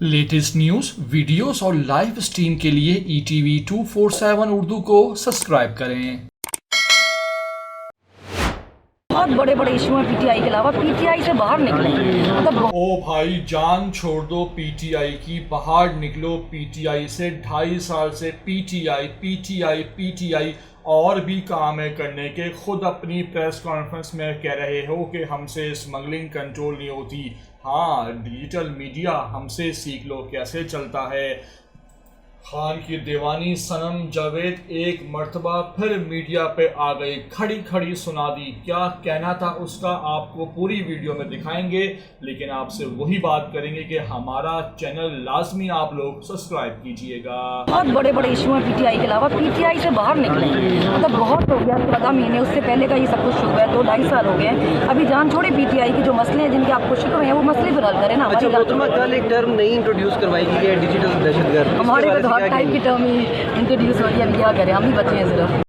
Latest news, videos और live stream के लिए ETV 247 उर्दू को सब्सक्राइब करें। बहुत बड़े बड़े इशू हैं पीटीआई के अलावा, पीटीआई से बाहर निकले मतलब। ओ भाई जान छोड़ दो पीटीआई की, बाहर निकलो पीटीआई से। 2.5 साल से पीटीआई और भी काम है करने के। खुद अपनी प्रेस कॉन्फ्रेंस में कह रहे हो कि हमसे स्मगलिंग कंट्रोल नहीं होती। हाँ, डिजिटल मीडिया हमसे सीख लो कैसे चलता है। खान की दीवानी सनम जावेद एक मर्तबा फिर मीडिया पे आ गई, खड़ी खड़ी सुना दी। क्या कहना था उसका आपको पूरी वीडियो में दिखाएंगे, लेकिन आपसे वही बात करेंगे कि हमारा चैनल लाजमी आप लोग सब्सक्राइब कीजिएगा। बहुत बड़े बड़े इशू हैं पीटीआई के अलावा, पीटीआई से बाहर निकले मतलब बहुत हो गया। 14 महीने उससे पहले का ये सब कुछ शुरू है, 2-2.5 साल हो गए। अभी जान छोड़े पीटीआई के जो मसले हैं, जिनके आपको शिकवे हैं, वो मसले फिर हल करें ना। कल एक टर्म नहीं इंट्रोड्यूस करवाई गई है, डिजिटल दहशतगर्द। हमारे को तो हर टाइप की टर्म ही इंट्रोड्यूस हो रही है। अब क्या करें, हम ही बचे हैं सिर्फ।